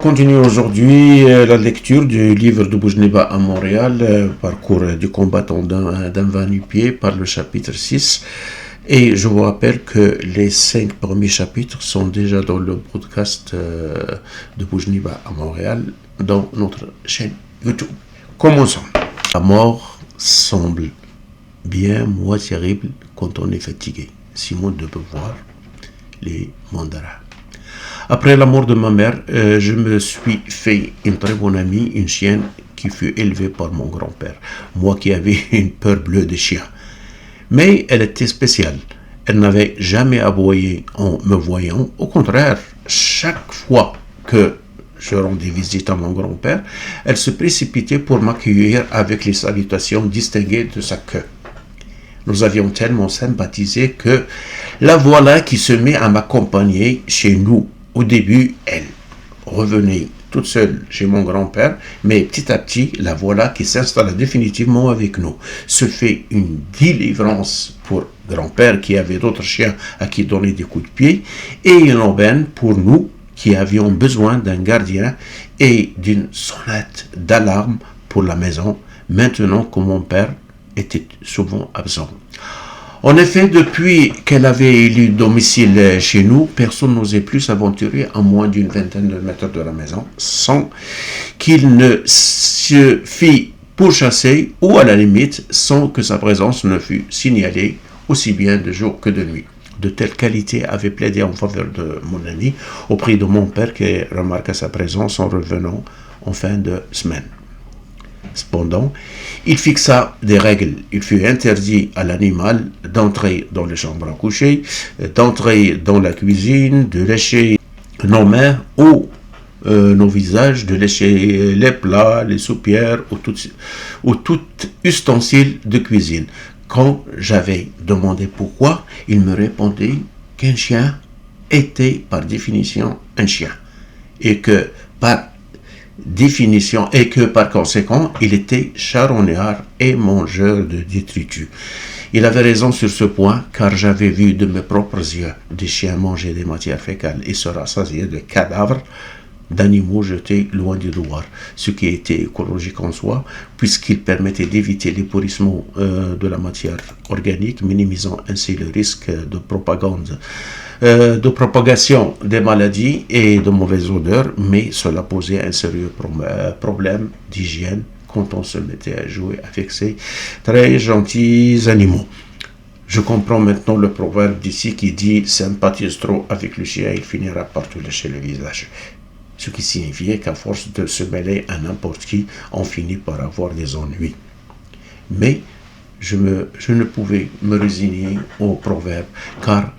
continue aujourd'hui la lecture du livre de Boujniba à Montréal, parcours du combattant d'un va-nu-pied par le chapitre 6. Et je vous rappelle que les 5 premiers chapitres sont déjà dans le podcast de Boujniba à Montréal, dans notre chaîne YouTube. Commençons. La mort semble bien moins terrible quand on est fatigué. Simon de Beauvoir, les Mandarins. Après la mort de ma mère, je me suis fait une très bonne amie, une chienne qui fut élevée par mon grand-père. Moi qui avais une peur bleue des chiens. Mais elle était spéciale. Elle n'avait jamais aboyé en me voyant. Au contraire, chaque fois que je rendais visite à mon grand-père, elle se précipitait pour m'accueillir avec les salutations distinguées de sa queue. Nous avions tellement sympathisé que la voilà qui se met à m'accompagner chez nous. Au début, elle revenait toute seule chez mon grand-père, mais petit à petit, la voilà qui s'installe définitivement avec nous. Ce fait une délivrance pour grand-père qui avait d'autres chiens à qui donner des coups de pied, et une aubaine pour nous qui avions besoin d'un gardien et d'une sonnette d'alarme pour la maison, maintenant que mon père était souvent absent. En effet, depuis qu'elle avait élu domicile chez nous, personne n'osait plus s'aventurer à moins d'une vingtaine de mètres de la maison sans qu'il ne se fît pourchasser ou à la limite sans que sa présence ne fût signalée aussi bien de jour que de nuit. De telle qualité avait plaidé en faveur de mon ami auprès de mon père qui remarqua sa présence en revenant en fin de semaine. Cependant, il fixa des règles. Il fut interdit à l'animal d'entrer dans les chambres à coucher, d'entrer dans la cuisine, de lécher nos mains ou nos visages, de lécher les plats, les soupières ou tout ustensile de cuisine. Quand j'avais demandé pourquoi, il me répondait qu'un chien était par définition un chien et que par conséquent, il était charognard et mangeur de détritus. Il avait raison sur ce point, car j'avais vu de mes propres yeux des chiens manger des matières fécales et se rassasier de cadavres d'animaux jetés loin du douar, ce qui était écologique en soi, puisqu'il permettait d'éviter l'épourissement de la matière organique, minimisant ainsi le risque de propagation des maladies et de mauvaises odeurs, mais cela posait un sérieux problème d'hygiène quand on se mettait à jouer avec ces très gentils animaux. Je comprends maintenant le proverbe d'ici qui dit « sympathise trop avec le chien, il finira par te lécher le visage ». Ce qui signifiait qu'à force de se mêler à n'importe qui, on finit par avoir des ennuis. Mais je ne pouvais me résigner au proverbe, car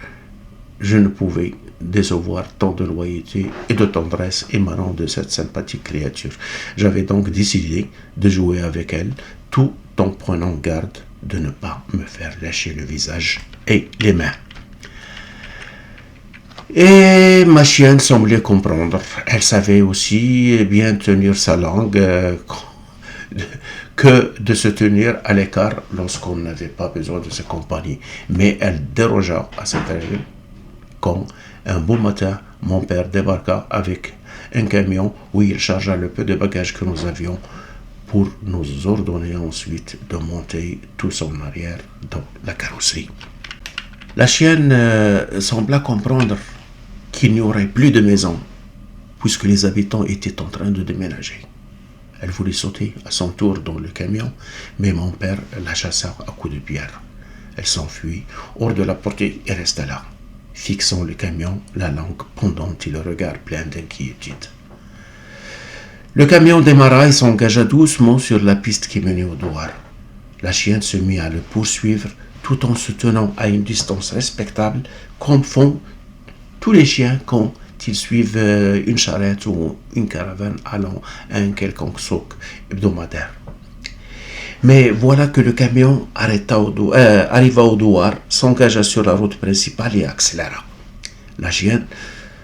je ne pouvais décevoir tant de loyauté et de tendresse émanant de cette sympathique créature. J'avais donc décidé de jouer avec elle, tout en prenant garde de ne pas me faire lécher le visage et les mains. Et ma chienne semblait comprendre. Elle savait aussi bien tenir sa langue que de se tenir à l'écart lorsqu'on n'avait pas besoin de sa compagnie. Mais elle dérogea à cette règle quand, un beau matin, mon père débarqua avec un camion où il chargea le peu de bagages que nous avions pour nous ordonner ensuite de monter tous en arrière dans la carrosserie. La chienne sembla comprendre qu'il n'y aurait plus de maison, puisque les habitants étaient en train de déménager. Elle voulait sauter à son tour dans le camion, mais mon père la chassa à coups de pierre. Elle s'enfuit hors de la portée et resta là, fixant le camion, la langue pendante et le regard plein d'inquiétude. Le camion démarra et s'engagea doucement sur la piste qui menait au douar. La chienne se mit à le poursuivre tout en se tenant à une distance respectable, comme font tous les chiens quand ils suivent une charrette ou une caravane allant à un quelconque souk hebdomadaire. Mais voilà que le camion arriva au douar, s'engagea sur la route principale et accéléra. La chienne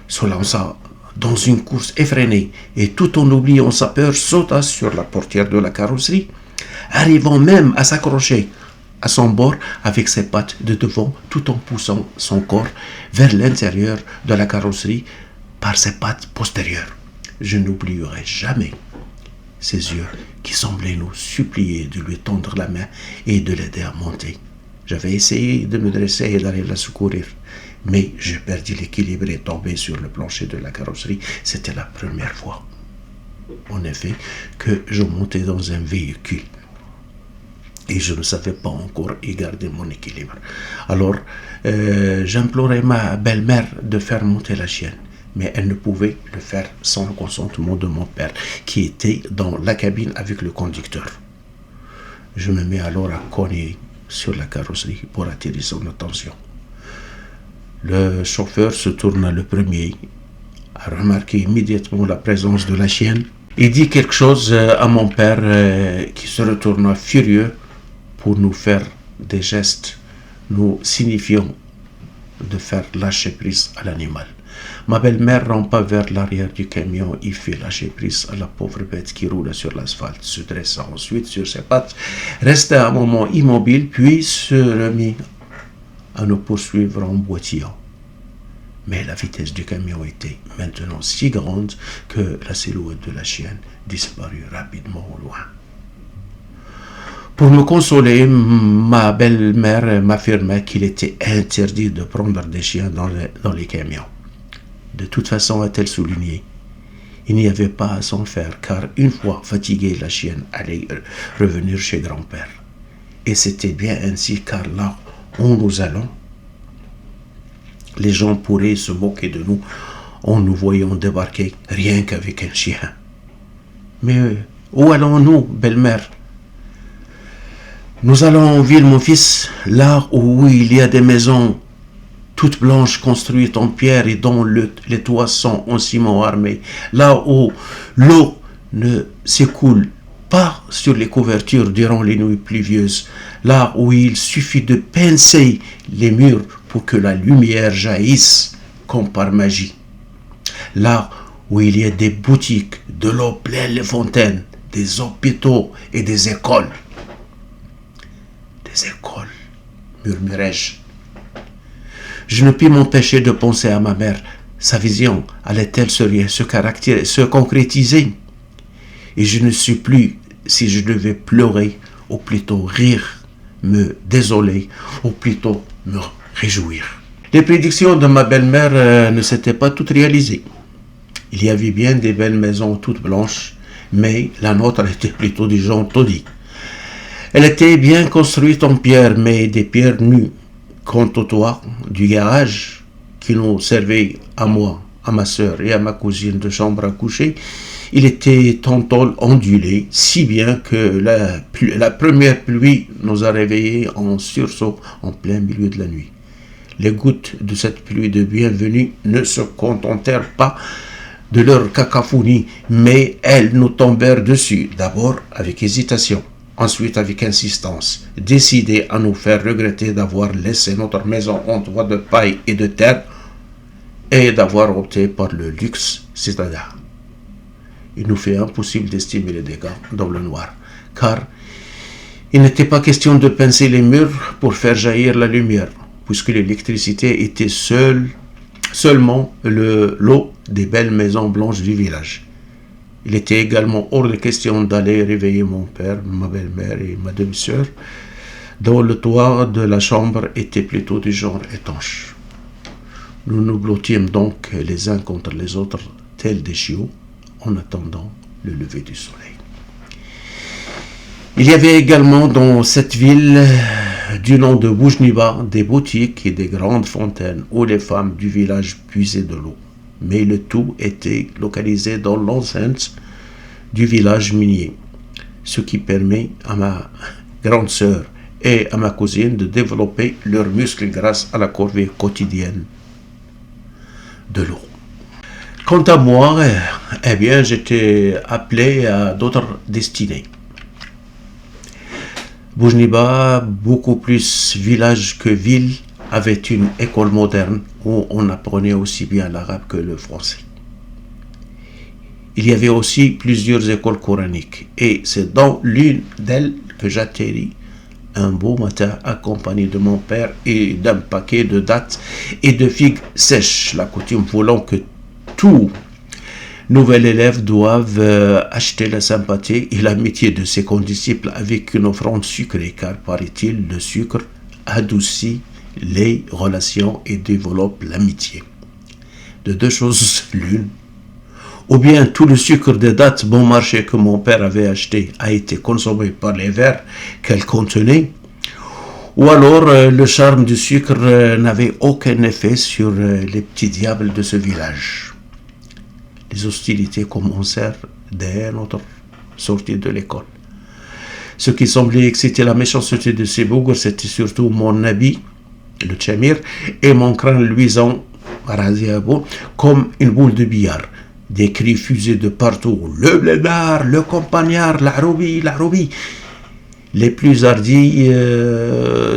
se lança dans une course effrénée et tout en oubliant sa peur, sauta sur la portière de la carrosserie, arrivant même à s'accrocher à son bord avec ses pattes de devant tout en poussant son corps vers l'intérieur de la carrosserie par ses pattes postérieures. Je n'oublierai jamais ses yeux qui semblaient nous supplier de lui tendre la main et de l'aider à monter. J'avais essayé de me dresser et d'aller la secourir, mais je perdis l'équilibre et tombé sur le plancher de la carrosserie. C'était la première fois, en effet, que je montais dans un véhicule. Et je ne savais pas encore y garder mon équilibre. Alors, j'implorais ma belle-mère de faire monter la chienne. Mais elle ne pouvait le faire sans le consentement de mon père, qui était dans la cabine avec le conducteur. Je me mets alors à cogner sur la carrosserie pour attirer son attention. Le chauffeur se tourna le premier, a remarqué immédiatement la présence de la chienne. Il dit quelque chose à mon père qui se retourna furieux pour nous faire des gestes, nous signifiant de faire lâcher prise à l'animal. Ma belle-mère rampa vers l'arrière du camion et fit lâcher prise à la pauvre bête qui roula sur l'asphalte, se dressa ensuite sur ses pattes, resta un moment immobile, puis se remit à nous poursuivre en boitillant. Mais la vitesse du camion était maintenant si grande que la silhouette de la chienne disparut rapidement au loin. Pour me consoler, ma belle-mère m'affirmait qu'il était interdit de prendre des chiens dans les camions. De toute façon, a-t-elle souligné, il n'y avait pas à s'en faire, car une fois fatiguée, la chienne allait revenir chez grand-père. Et c'était bien ainsi, car là où nous allons, les gens pourraient se moquer de nous en nous voyant débarquer rien qu'avec un chien. Mais où allons-nous, belle-mère? Nous allons en ville, mon fils, là où il y a des maisons toutes blanches construites en pierre et dont les toits sont en ciment armé, là où l'eau ne s'écoule pas sur les couvertures durant les nuits pluvieuses, là où il suffit de pincer les murs pour que la lumière jaillisse comme par magie, là où il y a des boutiques, de l'eau pleine les fontaines, des hôpitaux et des écoles. Des écoles, murmurai-je. Je ne pus m'empêcher de penser à ma mère. Sa vision allait-elle se concrétiser? Et je ne sais plus si je devais pleurer, ou plutôt rire, me désoler, ou plutôt me réjouir. Les prédictions de ma belle-mère ne s'étaient pas toutes réalisées. Il y avait bien des belles maisons toutes blanches, mais la nôtre était plutôt du genre taudis. Elle était bien construite en pierre, mais des pierres nues. Quant au toit du garage qui nous servait à moi, à ma sœur et à ma cousine de chambre à coucher, il était tantôt ondulé, si bien que la première pluie nous a réveillés en sursaut en plein milieu de la nuit. Les gouttes de cette pluie de bienvenue ne se contentèrent pas de leur cacophonie, mais elles nous tombèrent dessus, d'abord avec hésitation, ensuite avec insistance, décidés à nous faire regretter d'avoir laissé notre maison en toit de paille et de terre et d'avoir opté par le luxe citadin. Il nous fait impossible d'estimer les dégâts dans le noir, car il n'était pas question de pincer les murs pour faire jaillir la lumière, puisque l'électricité était seulement l'eau des belles maisons blanches du village. Il était également hors de question d'aller réveiller mon père, ma belle-mère et ma demi-sœur, dont le toit de la chambre était plutôt du genre étanche. Nous nous blottîmes donc les uns contre les autres, tels des chiots, en attendant le lever du soleil. Il y avait également dans cette ville du nom de Boujniba des boutiques et des grandes fontaines où les femmes du village puisaient de l'eau. Mais le tout était localisé dans l'enceinte du village minier, ce qui permet à ma grande sœur et à ma cousine de développer leurs muscles grâce à la corvée quotidienne de l'eau. Quant à moi, eh bien, j'étais appelé à d'autres destinées. Boujniba, beaucoup plus village que ville, avait une école moderne où on apprenait aussi bien l'arabe que le français. Il y avait aussi plusieurs écoles coraniques et c'est dans l'une d'elles que j'atterris un beau matin accompagné de mon père et d'un paquet de dattes et de figues sèches, la coutume voulant que tout nouveaux élèves doivent acheter la sympathie et l'amitié de ses condisciples avec une offrande sucrée, car paraît-il, le sucre adoucit les relations et développe l'amitié. De deux choses l'une, ou bien tout le sucre de date bon marché que mon père avait acheté a été consommé par les vers qu'elle contenait, ou alors le charme du sucre n'avait aucun effet sur les petits diables de ce village. Les hostilités commencèrent dès notre sortie de l'école. Ce qui semblait exciter la méchanceté de ces bougres, c'était surtout mon habit, le tchamir, et mon crâne luisant, comme une boule de billard. Des cris fusaient de partout. Le blédard, le compagnard, la roubie. Les plus hardis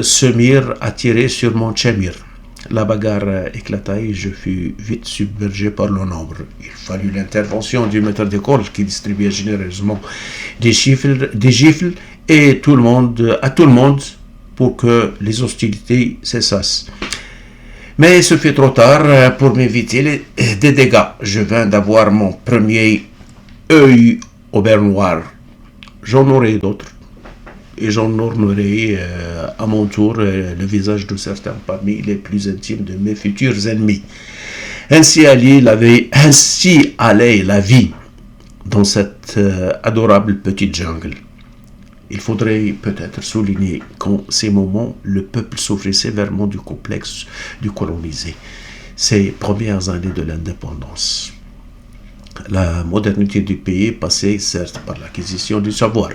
se mirent à tirer sur mon tchamir. La bagarre éclata et je fus vite submergé par le nombre. Il fallut l'intervention du maître d'école qui distribuait généreusement des gifles et à tout le monde pour que les hostilités cessassent. Mais ce fut trop tard pour m'éviter des dégâts. Je viens d'avoir mon premier œil au beurre noir. J'en aurai d'autres. Et j'en ornerai à mon tour le visage de certains parmi les plus intimes de mes futurs ennemis. Ainsi allait la vie dans cette adorable petite jungle. Il faudrait peut-être souligner qu'en ces moments, le peuple souffrait sévèrement du complexe du colonisé, ces premières années de l'indépendance. La modernité du pays passait certes par l'acquisition du savoir,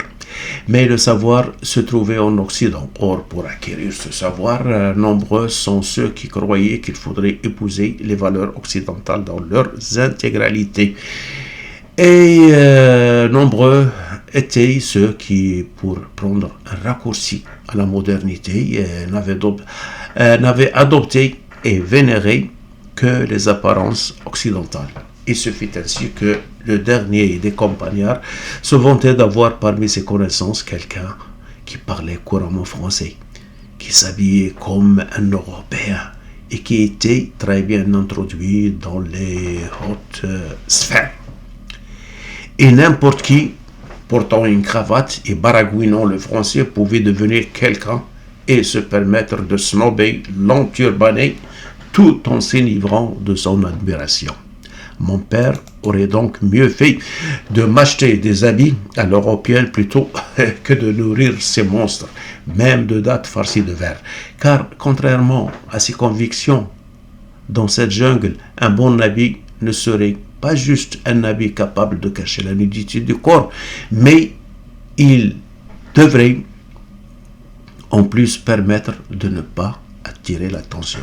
mais le savoir se trouvait en Occident. Or, pour acquérir ce savoir, nombreux sont ceux qui croyaient qu'il faudrait épouser les valeurs occidentales dans leur intégralité. Et nombreux étaient ceux qui, pour prendre un raccourci à la modernité, n'avaient adopté et vénéré que les apparences occidentales. Il se fit ainsi que le dernier des compagnards se vantait d'avoir parmi ses connaissances quelqu'un qui parlait couramment français, qui s'habillait comme un Européen et qui était très bien introduit dans les hautes sphères. Et n'importe qui, portant une cravate et baragouinant le français, pouvait devenir quelqu'un et se permettre de snober l'enturbané tout en s'enivrant de son admiration. Mon père aurait donc mieux fait de m'acheter des habits à l'européenne plutôt que de nourrir ces monstres, même de dattes farcies de verre. Car, contrairement à ses convictions, dans cette jungle, un bon habit ne serait pas juste un habit capable de cacher la nudité du corps, mais il devrait en plus permettre de ne pas attirer l'attention.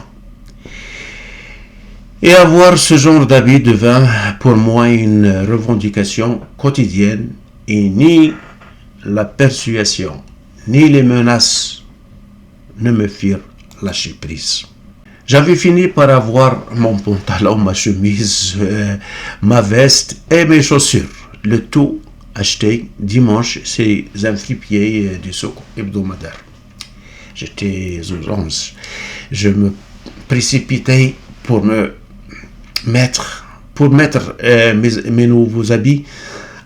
Et avoir ce genre d'habit devint pour moi une revendication quotidienne et ni la persuasion ni les menaces ne me firent lâcher prise. J'avais fini par avoir mon pantalon, ma chemise, ma veste et mes chaussures. Le tout acheté dimanche chez un fripier du souk hebdomadaire. J'étais aux anges. Je me précipitais pour mettre mes nouveaux habits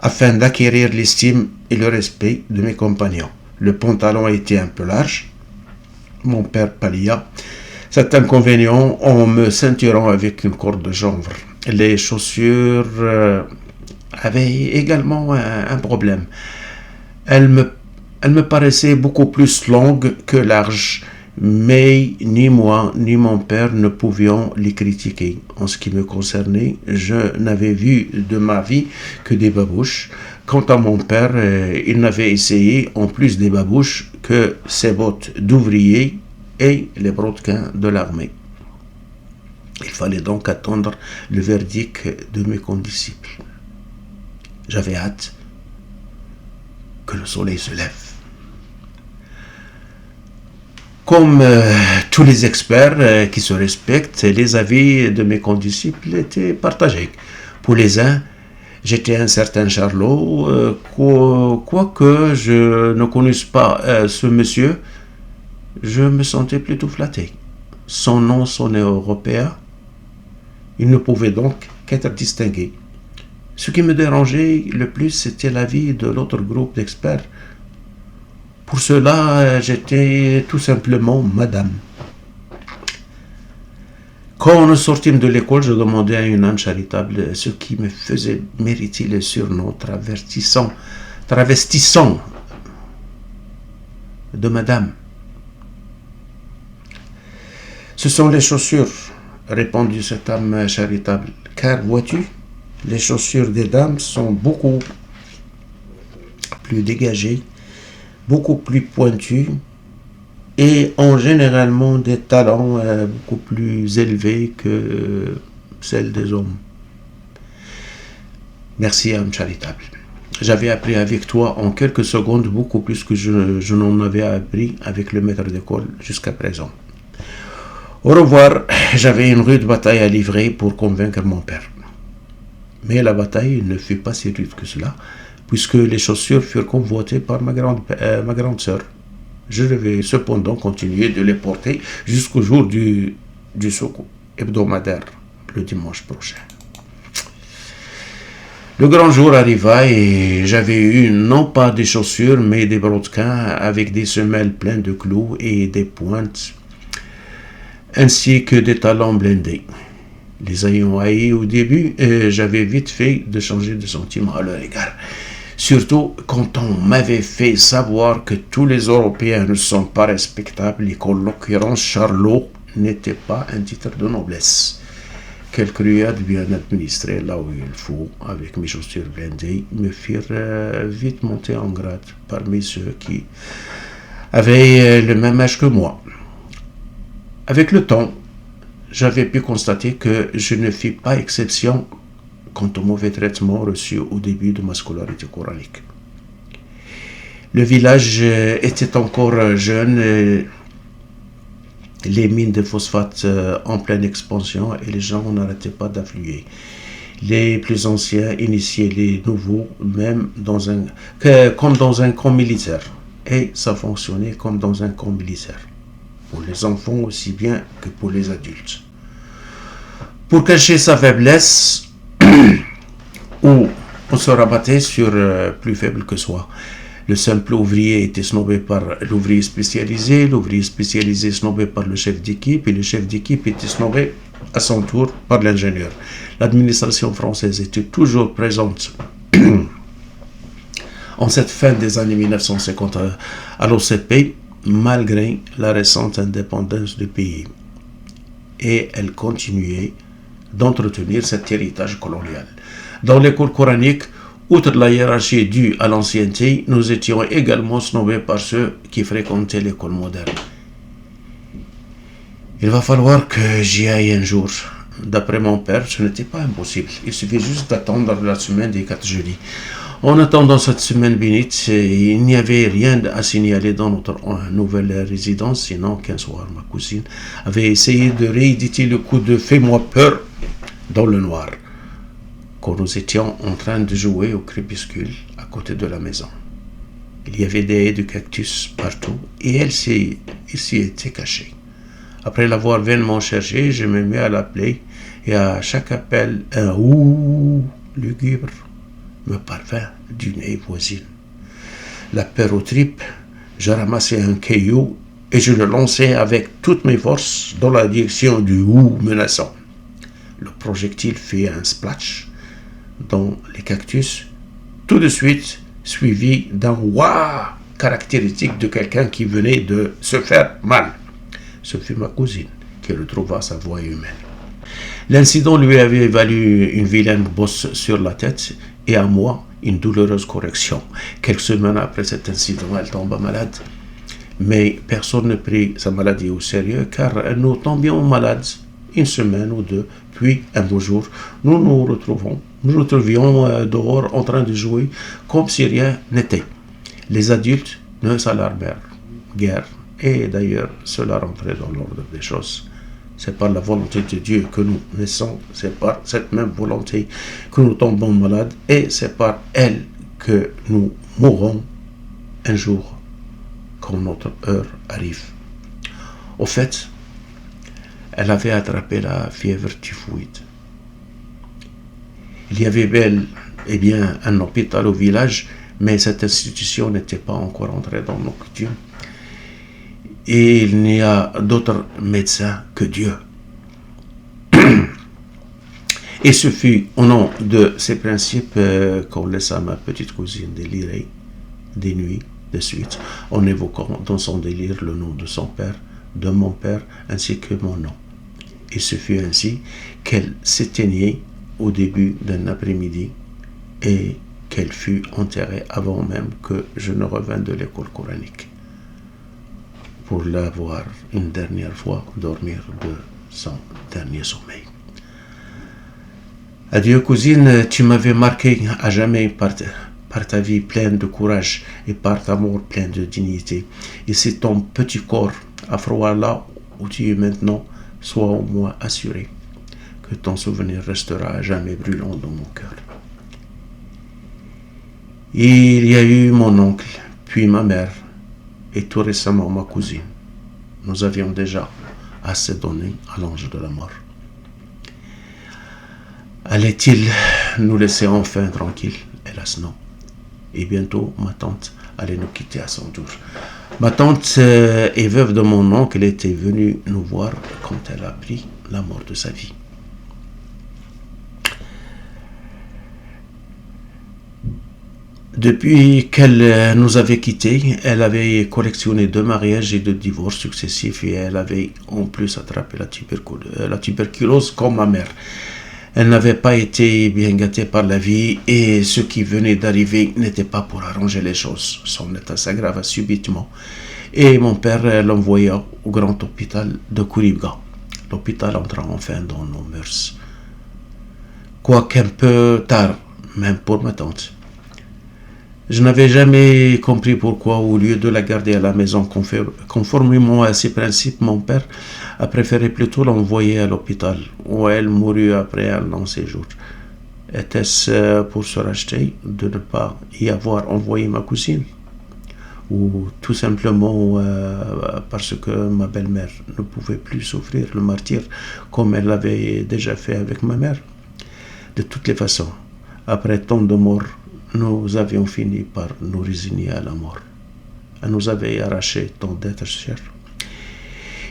afin d'acquérir l'estime et le respect de mes compagnons. Le pantalon était un peu large. Mon père pallia cet inconvénient en me ceinturant avec une corde de chanvre. Les chaussures avaient également un problème. Elles me paraissaient beaucoup plus longues que larges, mais ni moi ni mon père ne pouvions les critiquer. En ce qui me concernait, je n'avais vu de ma vie que des babouches. Quant à mon père, il n'avait essayé, en plus des babouches, que ses bottes d'ouvrier et les brodequins de l'armée. Il fallait donc attendre le verdict de mes condisciples. J'avais hâte que le soleil se lève. Comme tous les experts qui se respectent, les avis de mes condisciples étaient partagés. Pour les uns, j'étais un certain Charlot, quoique je ne connaisse pas ce monsieur, je me sentais plutôt flatté. Son nom sonnait européen. Il ne pouvait donc qu'être distingué. Ce qui me dérangeait le plus, c'était l'avis de l'autre groupe d'experts. Pour cela, j'étais tout simplement madame. Quand nous sortîmes de l'école, je demandais à une âme charitable ce qui me faisait mériter le surnom travestissant de madame. Ce sont les chaussures, répondit cette âme charitable, car vois-tu, les chaussures des dames sont beaucoup plus dégagées, beaucoup plus pointues et ont généralement des talons beaucoup plus élevés que celles des hommes. Merci, âme charitable. J'avais appris avec toi en quelques secondes beaucoup plus que je n'en avais appris avec le maître d'école jusqu'à présent. Au revoir, j'avais une rude bataille à livrer pour convaincre mon père. Mais la bataille ne fut pas si rude que cela, puisque les chaussures furent convoitées par ma grande sœur. Je devais cependant continuer de les porter jusqu'au jour du secours hebdomadaire, le dimanche prochain. Le grand jour arriva et j'avais eu non pas des chaussures, mais des brodequins avec des semelles pleines de clous et des pointes, ainsi que des talons blindés. Les ayant haïs au début, j'avais vite fait de changer de sentiment à leur égard. Surtout quand on m'avait fait savoir que tous les Européens ne sont pas respectables et qu'en l'occurrence Charlot n'était pas un titre de noblesse. Quelques ruades bien administrées là où il faut, avec mes chaussures blindées, me firent vite monter en grade parmi ceux qui avaient le même âge que moi. Avec le temps, j'avais pu constater que je ne fis pas exception quant au mauvais traitement reçu au début de ma scolarité coranique. Le village était encore jeune, les mines de phosphate en pleine expansion et les gens n'arrêtaient pas d'affluer. Les plus anciens initiaient les nouveaux, même comme dans un camp militaire. Et ça fonctionnait comme dans un camp militaire, pour les enfants aussi bien que pour les adultes. Pour cacher sa faiblesse, où on se rabattait sur plus faible que soi. Le simple ouvrier était snobé par l'ouvrier spécialisé snobé par le chef d'équipe, et le chef d'équipe était snobé à son tour par l'ingénieur. L'administration française était toujours présente en cette fin des années 1950 à l'OCP, malgré la récente indépendance du pays. Et elle continuait d'entretenir cet héritage colonial. Dans l'école coranique, outre la hiérarchie due à l'ancienneté, nous étions également snobés par ceux qui fréquentaient l'école moderne. Il va falloir que j'y aille un jour. D'après mon père, ce n'était pas impossible. Il suffit juste d'attendre la semaine des 4 jeudis. En attendant cette semaine bénite, il n'y avait rien à signaler dans notre nouvelle résidence, sinon qu'un soir, ma cousine avait essayé de rééditer le coup de « Fais-moi peur » dans le noir, quand nous étions en train de jouer au crépuscule à côté de la maison. Il y avait des haies de cactus partout et elle s'y était cachée. Après l'avoir vainement cherchée, je me mis à l'appeler et à chaque appel, un « ouh » lugubre me parvint d'une haie voisine. La peur aux tripes, je ramassai un caillou et je le lançai avec toutes mes forces dans la direction du « ouh » menaçant. Le projectile fit un splash dans les cactus, tout de suite suivi d'un « ouah » caractéristique de quelqu'un qui venait de se faire mal. Ce fut ma cousine qui retrouva sa voix humaine. L'incident lui avait valu une vilaine bosse sur la tête et à moi une douloureuse correction. Quelques semaines après cet incident, elle tomba malade. Mais personne ne prit sa maladie au sérieux car nous tombions malades une semaine ou deux. Puis, un beau jour, nous nous retrouvions dehors en train de jouer comme si rien n'était. Les adultes ne s'alarmèrent guère et d'ailleurs cela rentrait dans l'ordre des choses. C'est par la volonté de Dieu que nous naissons, c'est par cette même volonté que nous tombons malades et c'est par elle que nous mourrons un jour quand notre heure arrive. Au fait, elle avait attrapé la fièvre typhoïde. Il y avait bel et bien un hôpital au village, mais cette institution n'était pas encore entrée dans nos coutumes. Et il n'y a d'autre médecin que Dieu. Et ce fut au nom de ces principes qu'on laissa ma petite cousine délirer des nuits de suite, en évoquant dans son délire le nom de son père, de mon père, ainsi que mon nom. Et ce fut ainsi qu'elle s'éteignait au début d'un après-midi et qu'elle fut enterrée avant même que je ne revins de l'école coranique, pour la voir une dernière fois dormir de son dernier sommeil. Adieu cousine, tu m'avais marqué à jamais par ta vie pleine de courage et par ta mort pleine de dignité. Et c'est ton petit corps à froid là où tu es maintenant, sois au moins assuré que ton souvenir restera à jamais brûlant dans mon cœur. Il y a eu mon oncle, puis ma mère, et tout récemment ma cousine. Nous avions déjà assez donné à l'ange de la mort. Allait-il nous laisser enfin tranquilles? Hélas non. Et bientôt, ma tante allait nous quitter à son tour. Ma tante est veuve de mon oncle. Elle était venue nous voir quand elle a appris la mort de sa vie. Depuis qu'elle nous avait quittés, elle avait collectionné 2 mariages et 2 divorces successifs et elle avait en plus attrapé la tuberculose comme ma mère. Elle n'avait pas été bien gâtée par la vie et ce qui venait d'arriver n'était pas pour arranger les choses. Son état s'aggrava subitement et mon père l'envoya au grand hôpital de Kouribga. L'hôpital entra enfin dans nos mœurs. Quoiqu'un peu tard, même pour ma tante. Je n'avais jamais compris pourquoi, au lieu de la garder à la maison conformément à ses principes, mon père a préféré plutôt l'envoyer à l'hôpital, où elle mourut après un long séjour. Était-ce pour se racheter de ne pas y avoir envoyé ma cousine? Ou tout simplement parce que ma belle-mère ne pouvait plus souffrir le martyre comme elle l'avait déjà fait avec ma mère? De toutes les façons, après tant de morts, nous avions fini par nous résigner à la mort. Elle nous avait arraché tant d'êtres chers.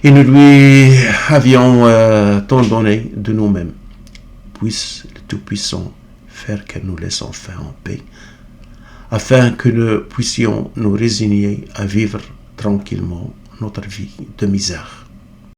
Et nous lui avions tant donné de nous-mêmes. Puisse le Tout-Puissant faire qu'elle nous laisse enfin en paix, afin que nous puissions nous résigner à vivre tranquillement notre vie de misère.